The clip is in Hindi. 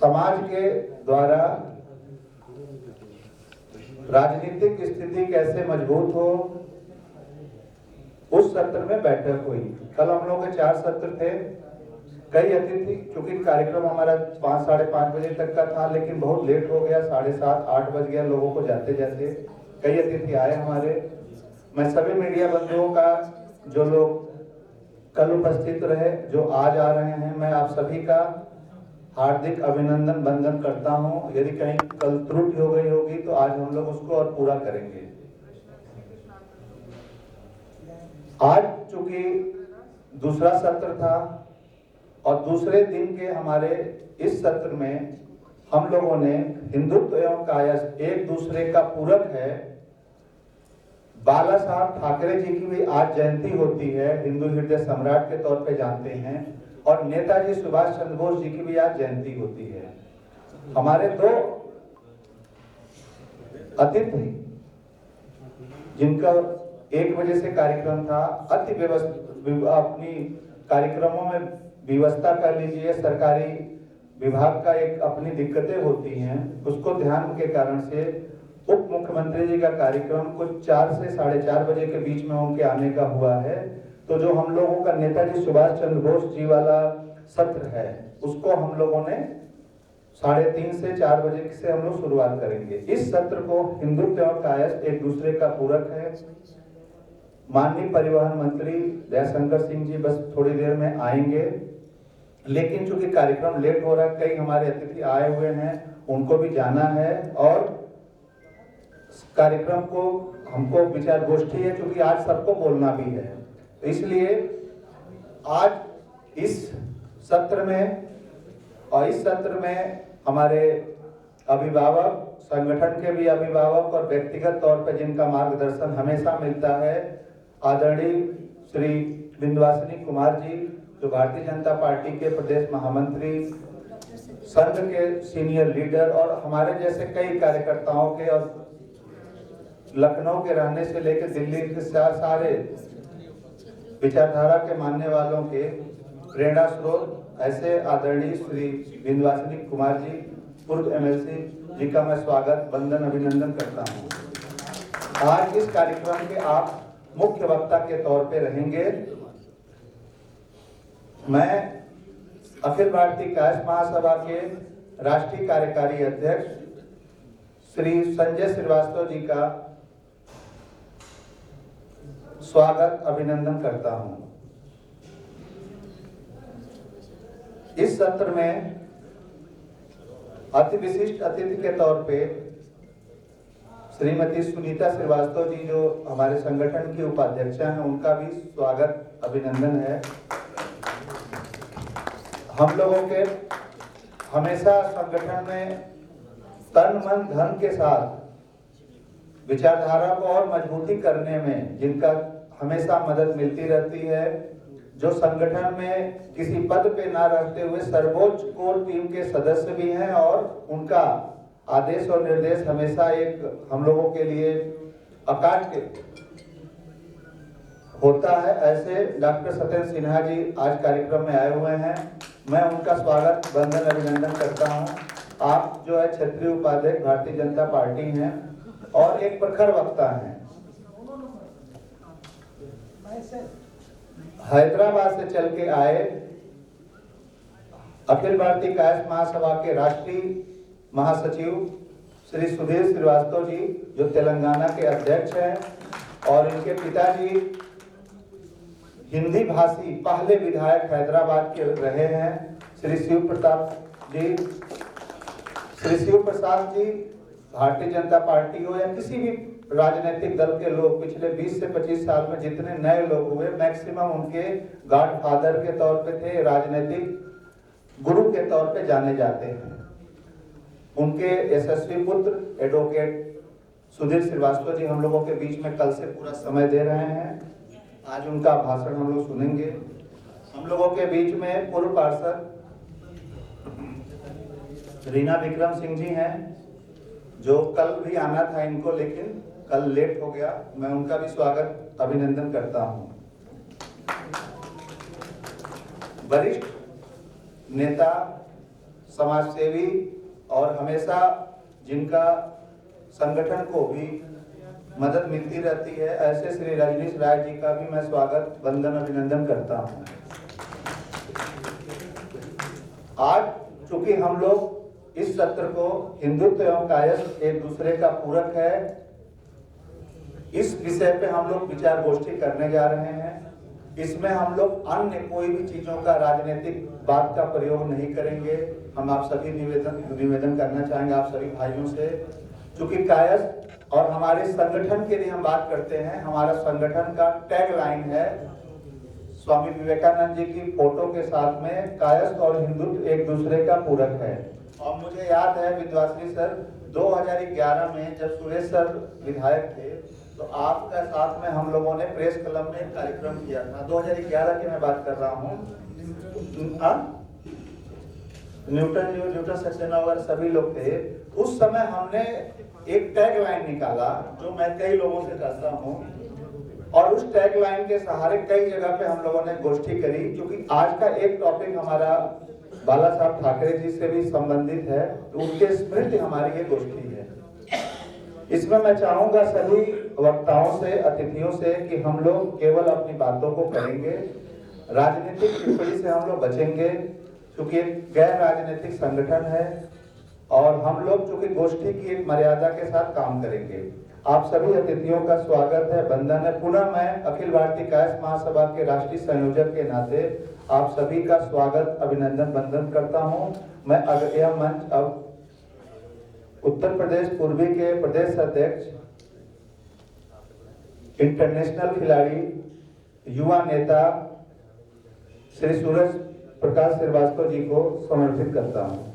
समाज के द्वारा राजनीतिक स्थिति कैसे मजबूत हो, उस सत्र में बैठक हुई। कल हम लोगों के 4 सत्र थे। कई अतिथि, क्योंकि कार्यक्रम हमारा 5 साढ़े 5 बजे तक का था, लेकिन बहुत लेट हो गया, 7:30 8 बज गया लोगों को जाते जाते। कई अतिथि आए हमारे। मैं सभी मीडिया बंधुओं का, जो लोग कल उपस्थित रहे, जो आज आ रहे हैं, मैं आप सभी का हार्दिक अभिनंदन वंदन करता हूं। यदि कहीं कल त्रुटि हो गई होगी तो आज हम लोग उसको और पूरा करेंगे। आज चूंकि दूसरा सत्र था और दूसरे दिन के हमारे इस सत्र में हम लोगों ने हिंदुत्व एवं कायस्थ एक दूसरे का पूरक है। बाला साहब ठाकरे जी की भी आज जयंती होती है, हिंदू हृदय सम्राट के तौर पे जानते हैं, और नेताजी सुभाष चंद्र बोस जी की भी आज जयंती होती है। हमारे 2 अतिथि जिनका 1 बजे से कार्यक्रम था, अति व्यवस्थित अपनी कार्यक्रमों में व्यवस्था कर लीजिए, सरकारी विभाग का एक अपनी दिक्कतें होती हैं, उसको ध्यान के कारण से उप मुख्यमंत्री जी का कार्यक्रम कुछ 4 से 4:30 बजे के बीच में उनके आने का हुआ है। तो जो हम लोगों का नेताजी सुभाष चंद्र बोस जी वाला सत्र है, उसको हम लोगों ने 3:30 से 4 बजे से हम लोग शुरुआत करेंगे। इस सत्र को हिंदुत्व एवं कायस्थ एक दूसरे का पूरक है। माननीय परिवहन मंत्री जयशंकर सिंह जी बस थोड़ी देर में आएंगे, लेकिन चूंकि कार्यक्रम लेट हो रहा है, कई हमारे अतिथि आए हुए हैं, उनको भी जाना है, और कार्यक्रम को हमको विचार गोष्ठी है, क्योंकि आज सबको बोलना भी है। तो इसलिए आज इस सत्र में हमारे अभिभावक, संगठन के भी अभिभावक और व्यक्तिगत तौर पर जिनका मार्गदर्शन हमेशा मिलता है, आदरणीय श्री विंध्यवासिनी कुमार जी, जो भारतीय जनता पार्टी के प्रदेश महामंत्री, संघ के सीनियर लीडर, और हमारे जैसे कई कार्यकर्ताओं के, और लखनऊ के रहने से लेकर दिल्ली के सारे विचारधारा के मानने वालों के प्रेरणा स्रोत ऐसे आदरणीय श्री विंध्यवासिनी कुमार जी, पूर्व एमएलसी जी का मैं स्वागत वंदन अभिनंदन करता हूं। आज इस कार्यक्रम के आप मुख्य वक्ता के तौर पे रहेंगे। मैं अखिल भारतीय कायस्थ महासभा के राष्ट्रीय कार्यकारी अध्यक्ष श्री संजय श्रीवास्तव जी का स्वागत अभिनंदन करता हूं। इस सत्र में अति विशिष्ट अतिथि के तौर पे श्रीमती सुनीता श्रीवास्तव जी, जो हमारे संगठन की उपाध्यक्षा हैं, उनका भी स्वागत अभिनंदन है। हम लोगों के हमेशा संगठन में तन मन धन के साथ विचारधारा को और मजबूती करने में जिनका हमेशा मदद मिलती रहती है, जो संगठन में किसी पद पे ना रहते हुए सर्वोच्च कोर टीम के सदस्य भी हैं, और उनका आदेश और निर्देश हमेशा एक हम लोगों के लिए अकाट्य होता है, ऐसे डॉक्टर सत्येंद्र सिन्हा जी आज कार्यक्रम में आए हुए हैं। मैं उनका स्वागत वंदन अभिनंदन करता हूं। आप जो है क्षेत्रीय उपाध्यक्ष भारतीय जनता पार्टी हैं और एक प्रखर वक्ता हैं। हैदराबाद से चल के आए अखिल भारतीय कायस्थ महासभा के राष्ट्रीय महासचिव श्री सुधीर श्रीवास्तव जी, जो तेलंगाना के अध्यक्ष हैं, और इनके पिताजी हिंदी भाषी पहले विधायक हैदराबाद के रहे हैं श्री शिव प्रताप जी। श्री शिव प्रसाद जी भारतीय जनता पार्टी हो या किसी भी राजनीतिक दल के लोग, पिछले 20 से 25 साल में जितने नए लोग हुए, मैक्सिमम उनके गॉडफादर के तौर पे थे, राजनीतिक गुरु के तौर पे जाने जाते हैं। उनके यशस्वी पुत्र एडवोकेट सुधीर श्रीवास्तव जी हम लोगों के बीच में कल से पूरा समय दे रहे हैं। आज उनका भाषण हम लोग सुनेंगे। हम लोगों के बीच में पूर्व पार्षद रीना विक्रम सिंह जी हैं, जो कल भी आना था इनको, लेकिन कल लेट हो गया। मैं उनका भी स्वागत अभिनंदन करता हूं। वरिष्ठ नेता समाजसेवी और हमेशा जिनका संगठन को भी मदद मिलती रहती है, ऐसे श्री रजनीश राय जी का भी मैं स्वागत वंदन अभिनंदन करता हूं। आज चूंकि हम लोग इस सत्र को हिंदुत्व एवं कायस्थ एक दूसरे का पूरक है, इस विषय पे हम लोग विचार गोष्ठी करने जा रहे हैं। इसमें हम लोग अन्य कोई भी चीजों का राजनीतिक बात का प्रयोग नहीं करेंगे। हम आप सभी निवेदन करना चाहेंगे आप सभी भाइयों से, चूंकि कायस्थ और हमारे संगठन के लिए हम बात करते हैं। हमारा संगठन का टैग लाइन है स्वामी विवेकानंद जी की फोटो के साथ में, कायस्थ और हिंदुत्व एक दूसरे का पूरक है। और मुझे याद है विद्वाश्री सर 2011 में जब सुरेश सर विधायक थे तो आपका साथ में हम लोगों ने प्रेस क्लब में एक कार्यक्रम किया था। 2011 की मैं बात कर रहा हूँ। न्यूटन सक्सेना वगैरह सभी लोग थे। उस समय हमने एक टैग लाइन निकाला जो मैं कई लोगों से करता हूँ, और उस टैग लाइन के सहारे कई जगह पे हम लोगों ने गोष्ठी करी। क्योंकि आज का एक टॉपिक हमारा बाला साहब ठाकरे जी से भी संबंधित है, तो उनके स्मृति हमारी ये गोष्ठी है। इसमें मैं चाहूंगा सभी वक्ताओं से, अतिथियों से कि हम लोग केवल अपनी बातों को करेंगे, राजनीतिक टिप्पणी से हम लोग बचेंगे, क्योंकि एक गैर राजनीतिक संगठन है और हम लोग चूंकि गोष्ठी की एक मर्यादा के साथ काम करेंगे। आप सभी अतिथियों का स्वागत है, वंदन है। पुनः मैं अखिल भारतीय कायस्थ महासभा के राष्ट्रीय संयोजक के नाते आप सभी का स्वागत, अभिनंदन, वंदन करता हूं। मैं यह मंच अब उत्तर प्रदेश पूर्वी के प्रदेश अध्यक्ष, इंटरनेशनल खिलाड़ी, युवा नेता श्री सूरज प्रकाश श्रीवास्तव जी को समर्पित करता हूं।